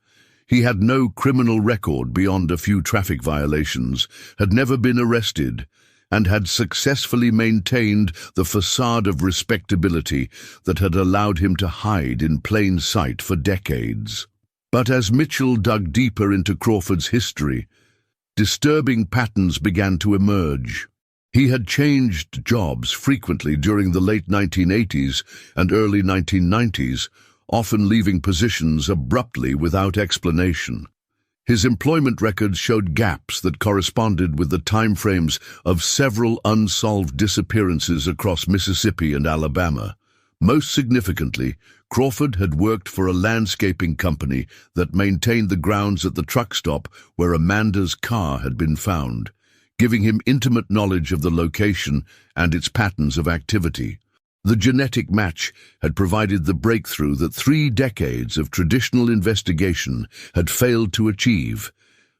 He had no criminal record beyond a few traffic violations, had never been arrested, and had successfully maintained the facade of respectability that had allowed him to hide in plain sight for decades. But as Mitchell dug deeper into Crawford's history, disturbing patterns began to emerge. He had changed jobs frequently during the late 1980s and early 1990s, often leaving positions abruptly without explanation. His employment records showed gaps that corresponded with the timeframes of several unsolved disappearances across Mississippi and Alabama. Most significantly, Crawford had worked for a landscaping company that maintained the grounds at the truck stop where Amanda's car had been found, giving him intimate knowledge of the location and its patterns of activity. The genetic match had provided the breakthrough that 3 decades of traditional investigation had failed to achieve,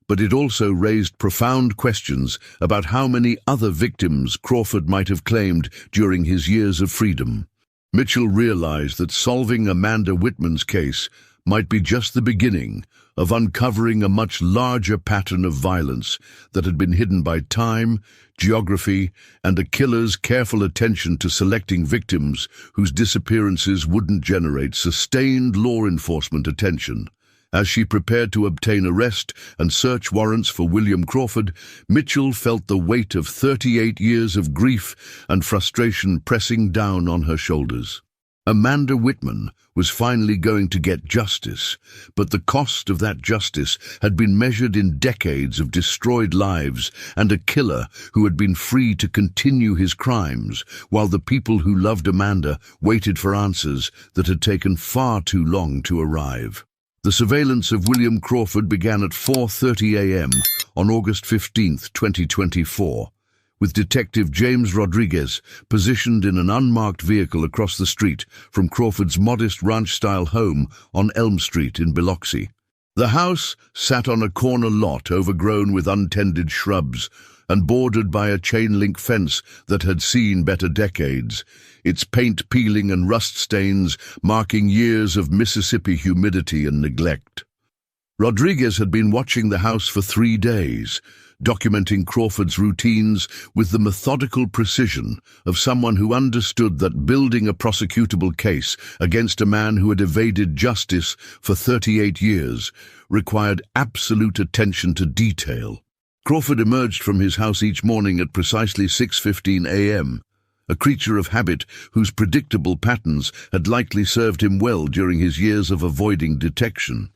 but it also raised profound questions about how many other victims Crawford might have claimed during his years of freedom. Mitchell realized that solving Amanda Whitman's case might be just the beginning of uncovering a much larger pattern of violence that had been hidden by time, geography, and a killer's careful attention to selecting victims whose disappearances wouldn't generate sustained law enforcement attention. As she prepared to obtain arrest and search warrants for William Crawford, Mitchell felt the weight of 38 years of grief and frustration pressing down on her shoulders. Amanda Whitman was finally going to get justice, but the cost of that justice had been measured in decades of destroyed lives and a killer who had been free to continue his crimes, while the people who loved Amanda waited for answers that had taken far too long to arrive. The surveillance of William Crawford began at 4:30 a.m. on August 15, 2024. With Detective James Rodriguez positioned in an unmarked vehicle across the street from Crawford's modest ranch-style home on Elm Street in Biloxi. The house sat on a corner lot overgrown with untended shrubs and bordered by a chain-link fence that had seen better decades, its paint peeling and rust stains marking years of Mississippi humidity and neglect. Rodriguez had been watching the house for 3 days, documenting Crawford's routines with the methodical precision of someone who understood that building a prosecutable case against a man who had evaded justice for 38 years required absolute attention to detail. Crawford emerged from his house each morning at precisely 6:15 a.m., a creature of habit whose predictable patterns had likely served him well during his years of avoiding detection.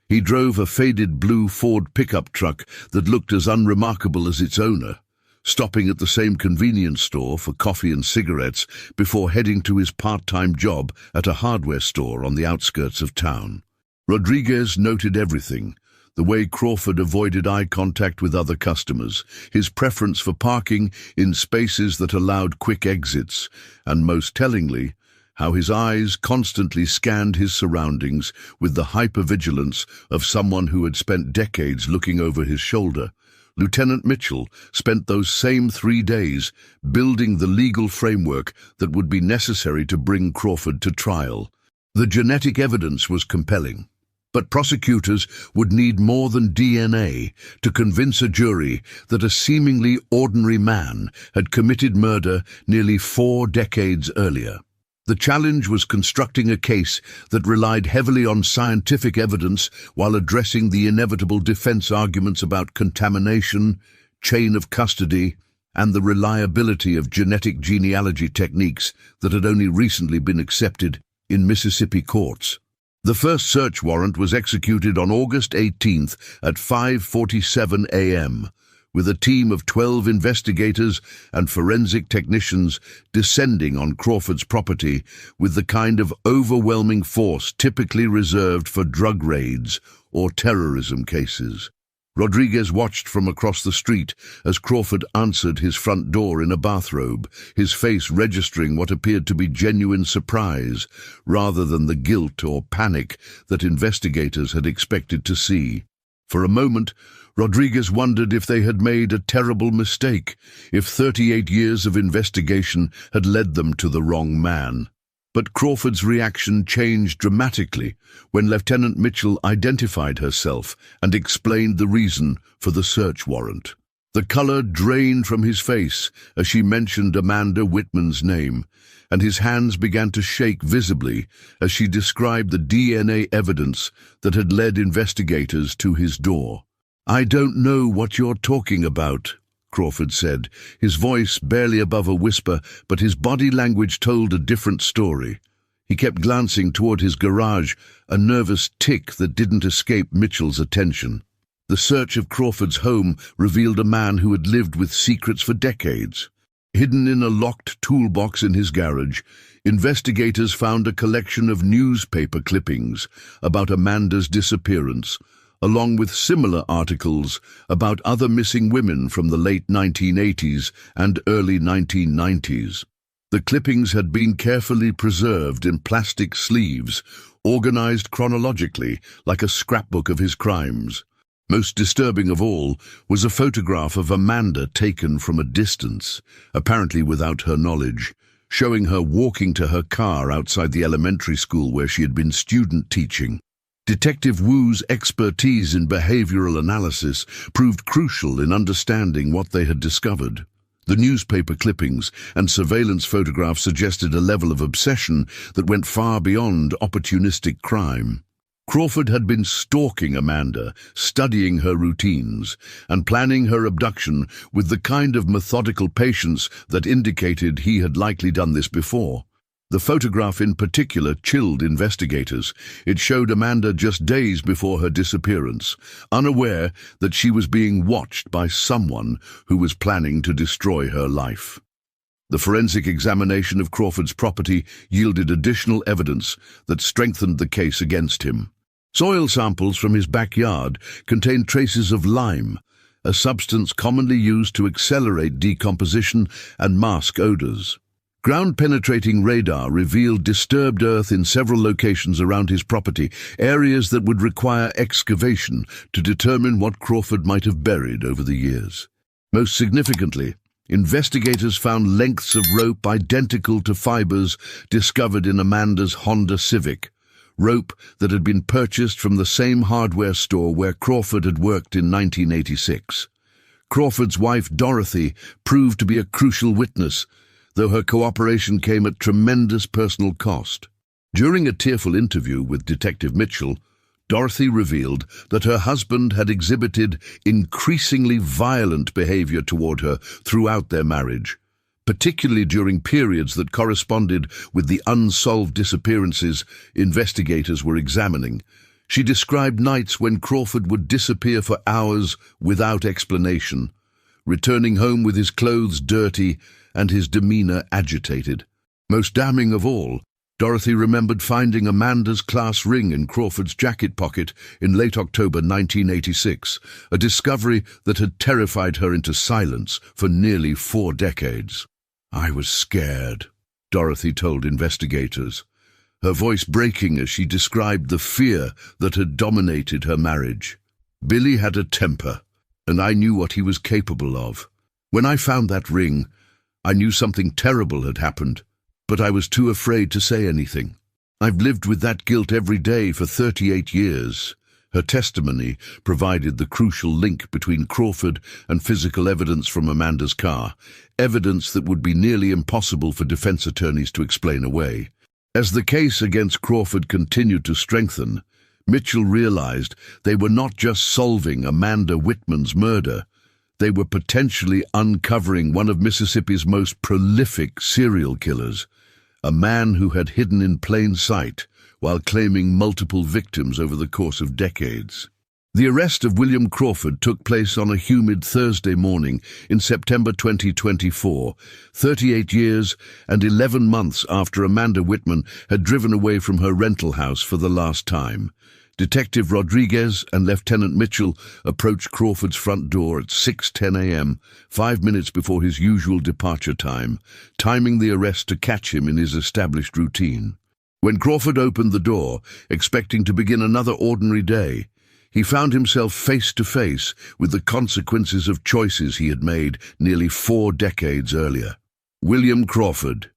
He drove a faded blue Ford pickup truck that looked as unremarkable as its owner, stopping at the same convenience store for coffee and cigarettes before heading to his part-time job at a hardware store on the outskirts of town. Rodriguez noted everything: the way Crawford avoided eye contact with other customers, his preference for parking in spaces that allowed quick exits, and most tellingly, how his eyes constantly scanned his surroundings with the hypervigilance of someone who had spent decades looking over his shoulder. Lieutenant Mitchell spent those same 3 days building the legal framework that would be necessary to bring Crawford to trial. The genetic evidence was compelling, but prosecutors would need more than DNA to convince a jury that a seemingly ordinary man had committed murder nearly 4 decades earlier. The challenge was constructing a case that relied heavily on scientific evidence while addressing the inevitable defense arguments about contamination, chain of custody, and the reliability of genetic genealogy techniques that had only recently been accepted in Mississippi courts. The first search warrant was executed on August 18th at 5:47 a.m., with a team of 12 investigators and forensic technicians descending on Crawford's property with the kind of overwhelming force typically reserved for drug raids or terrorism cases. Rodriguez watched from across the street as Crawford answered his front door in a bathrobe, his face registering what appeared to be genuine surprise rather than the guilt or panic that investigators had expected to see. For a moment, Rodriguez wondered if they had made a terrible mistake, if 38 years of investigation had led them to the wrong man. But Crawford's reaction changed dramatically when Lieutenant Mitchell identified herself and explained the reason for the search warrant. The color drained from his face as she mentioned Amanda Whitman's name, and his hands began to shake visibly as she described the DNA evidence that had led investigators to his door. "I don't know what you're talking about," Crawford said, his voice barely above a whisper, but his body language told a different story. He kept glancing toward his garage, a nervous tic that didn't escape Mitchell's attention. The search of Crawford's home revealed a man who had lived with secrets for decades. Hidden in a locked toolbox in his garage, investigators found a collection of newspaper clippings about Amanda's disappearance, along with similar articles about other missing women from the late 1980s and early 1990s. The clippings had been carefully preserved in plastic sleeves, organized chronologically like a scrapbook of his crimes. Most disturbing of all was a photograph of Amanda taken from a distance, apparently without her knowledge, showing her walking to her car outside the elementary school where she had been student teaching. Detective Wu's expertise in behavioral analysis proved crucial in understanding what they had discovered. The newspaper clippings and surveillance photographs suggested a level of obsession that went far beyond opportunistic crime. Crawford had been stalking Amanda, studying her routines, and planning her abduction with the kind of methodical patience that indicated he had likely done this before. The photograph in particular chilled investigators. It showed Amanda just days before her disappearance, unaware that she was being watched by someone who was planning to destroy her life. The forensic examination of Crawford's property yielded additional evidence that strengthened the case against him. Soil samples from his backyard contained traces of lime, a substance commonly used to accelerate decomposition and mask odors. Ground-penetrating radar revealed disturbed earth in several locations around his property, areas that would require excavation to determine what Crawford might have buried over the years. Most significantly, investigators found lengths of rope identical to fibers discovered in Amanda's Honda Civic, rope that had been purchased from the same hardware store where Crawford had worked in 1986. Crawford's wife, Dorothy, proved to be a crucial witness, though her cooperation came at tremendous personal cost. During a tearful interview with Detective Mitchell, Dorothy revealed that her husband had exhibited increasingly violent behavior toward her throughout their marriage, particularly during periods that corresponded with the unsolved disappearances investigators were examining. She described nights when Crawford would disappear for hours without explanation, returning home with his clothes dirty and his demeanor agitated. Most damning of all, Dorothy remembered finding Amanda's class ring in Crawford's jacket pocket in late October 1986, a discovery that had terrified her into silence for nearly 4 decades. "I was scared," Dorothy told investigators, her voice breaking as she described the fear that had dominated her marriage. "Billy had a temper, and I knew what he was capable of. When I found that ring, I knew something terrible had happened, but I was too afraid to say anything. I've lived with that guilt every day for 38 years. Her testimony provided the crucial link between Crawford and physical evidence from Amanda's car, evidence that would be nearly impossible for defense attorneys to explain away. As the case against Crawford continued to strengthen, Mitchell realized they were not just solving Amanda Whitman's murder, they were potentially uncovering one of Mississippi's most prolific serial killers, a man who had hidden in plain sight while claiming multiple victims over the course of decades. The arrest of William Crawford took place on a humid Thursday morning in September 2024, 38 years and 11 months after Amanda Whitman had driven away from her rental house for the last time. Detective Rodriguez and Lieutenant Mitchell approached Crawford's front door at 6:10 a.m., 5 minutes before his usual departure time, timing the arrest to catch him in his established routine. When Crawford opened the door, expecting to begin another ordinary day, he found himself face to face with the consequences of choices he had made nearly 4 decades earlier. "William Crawford,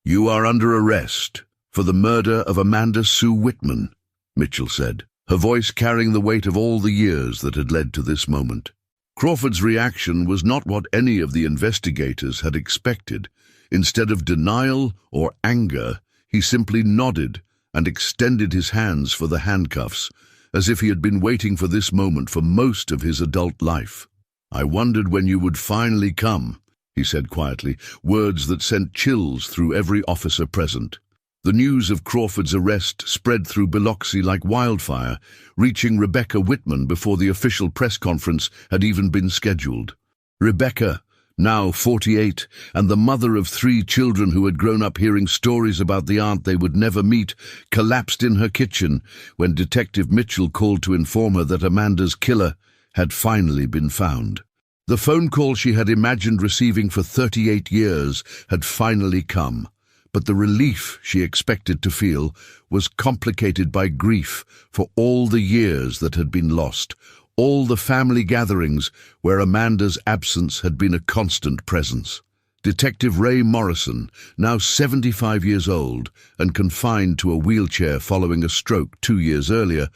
you are under arrest for the murder of Amanda Sue Whitman," Mitchell said, her voice carrying the weight of all the years that had led to this moment. Crawford's reaction was not what any of the investigators had expected. Instead of denial or anger, he simply nodded and extended his hands for the handcuffs, as if he had been waiting for this moment for most of his adult life. "I wondered when you would finally come," he said quietly, words that sent chills through every officer present. The news of Crawford's arrest spread through Biloxi like wildfire, reaching Rebecca Whitman before the official press conference had even been scheduled. Rebecca, now 48, and the mother of 3 children who had grown up hearing stories about the aunt they would never meet, collapsed in her kitchen when Detective Mitchell called to inform her that Amanda's killer had finally been found. The phone call she had imagined receiving for 38 years had finally come. But the relief she expected to feel was complicated by grief for all the years that had been lost, all the family gatherings where Amanda's absence had been a constant presence. Detective Ray Morrison, now 75 years old and confined to a wheelchair following a stroke 2 years earlier,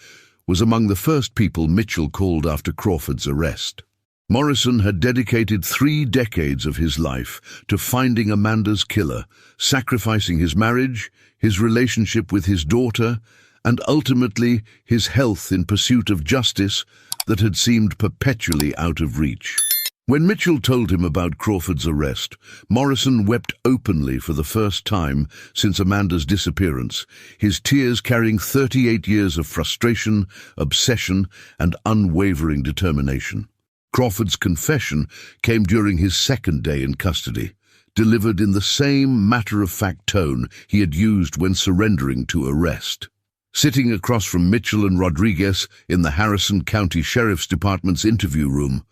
was among the first people Mitchell called after Crawford's arrest. Morrison had dedicated 3 decades of his life to finding Amanda's killer, sacrificing his marriage, his relationship with his daughter, and ultimately his health in pursuit of justice that had seemed perpetually out of reach. When Mitchell told him about Crawford's arrest, Morrison wept openly for the first time since Amanda's disappearance, his tears carrying 38 years of frustration, obsession, and unwavering determination. Crawford's confession came during his 2nd day in custody, delivered in the same matter-of-fact tone he had used when surrendering to arrest. Sitting across from Mitchell and Rodriguez in the Harrison County Sheriff's Department's interview room,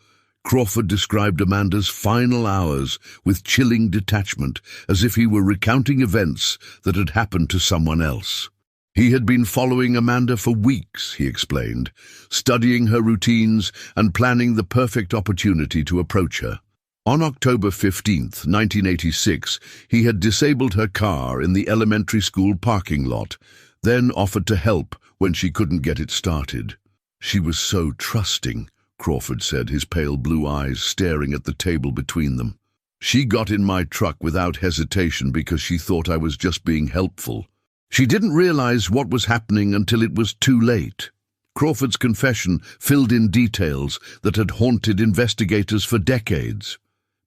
Crawford described Amanda's final hours with chilling detachment, as if he were recounting events that had happened to someone else. He had been following Amanda for weeks, he explained, studying her routines and planning the perfect opportunity to approach her. On October 15, 1986, he had disabled her car in the elementary school parking lot, then offered to help when she couldn't get it started. "She was so trusting," Crawford said, his pale blue eyes staring at the table between them. "She got in my truck without hesitation because she thought I was just being helpful. She didn't realize what was happening until it was too late." Crawford's confession filled in details that had haunted investigators for decades.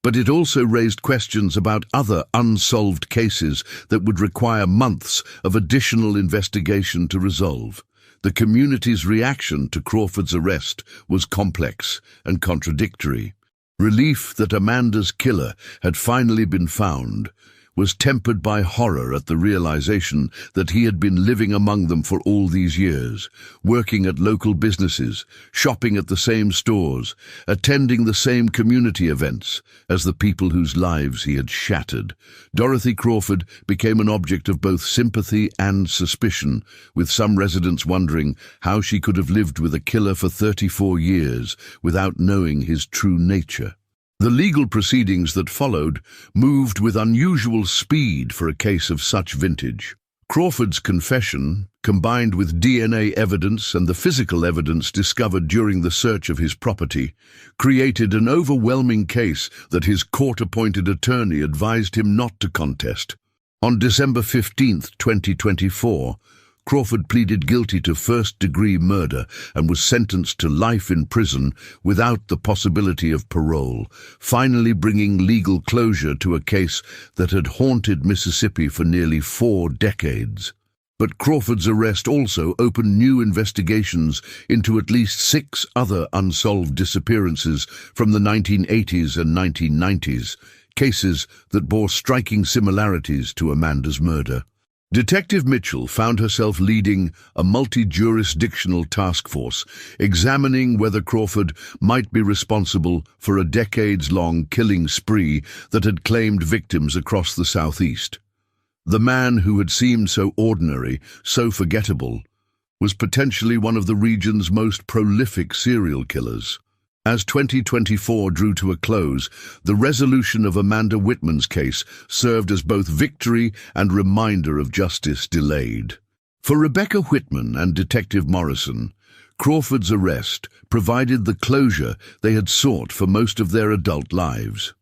But it also raised questions about other unsolved cases that would require months of additional investigation to resolve. The community's reaction to Crawford's arrest was complex and contradictory. Relief that Amanda's killer had finally been found, was tempered by horror at the realization that he had been living among them for all these years, working at local businesses, shopping at the same stores, attending the same community events as the people whose lives he had shattered. Dorothy Crawford became an object of both sympathy and suspicion, with some residents wondering how she could have lived with a killer for 34 years without knowing his true nature. The legal proceedings that followed moved with unusual speed for a case of such vintage. Crawford's confession, combined with DNA evidence and the physical evidence discovered during the search of his property, created an overwhelming case that his court-appointed attorney advised him not to contest. On December 15, 2024, Crawford pleaded guilty to first-degree murder and was sentenced to life in prison without the possibility of parole, finally bringing legal closure to a case that had haunted Mississippi for nearly 4 decades. But Crawford's arrest also opened new investigations into at least 6 other unsolved disappearances from the 1980s and 1990s, cases that bore striking similarities to Amanda's murder. Detective Mitchell found herself leading a multi-jurisdictional task force, examining whether Crawford might be responsible for a decades-long killing spree that had claimed victims across the Southeast. The man who had seemed so ordinary, so forgettable, was potentially one of the region's most prolific serial killers. As 2024 drew to a close, the resolution of Amanda Whitman's case served as both victory and reminder of justice delayed. For Rebecca Whitman and Detective Morrison, Crawford's arrest provided the closure they had sought for most of their adult lives.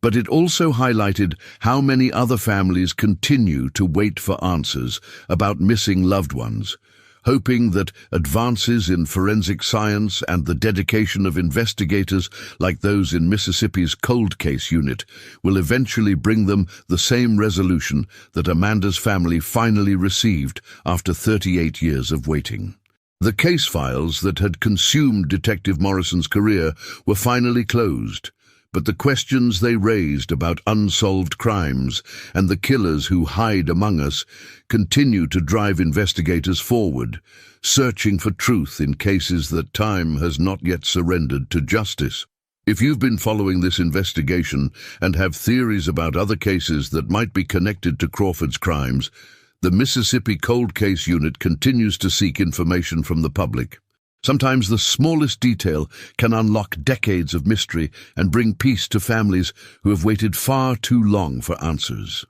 But it also highlighted how many other families continue to wait for answers about missing loved ones, hoping that advances in forensic science and the dedication of investigators like those in Mississippi's Cold Case Unit will eventually bring them the same resolution that Amanda's family finally received after 38 years of waiting. The case files that had consumed Detective Morrison's career were finally closed, but the questions they raised about unsolved crimes and the killers who hide among us continue to drive investigators forward, searching for truth in cases that time has not yet surrendered to justice. If you've been following this investigation and have theories about other cases that might be connected to Crawford's crimes, the Mississippi Cold Case Unit continues to seek information from the public. Sometimes the smallest detail can unlock decades of mystery and bring peace to families who have waited far too long for answers.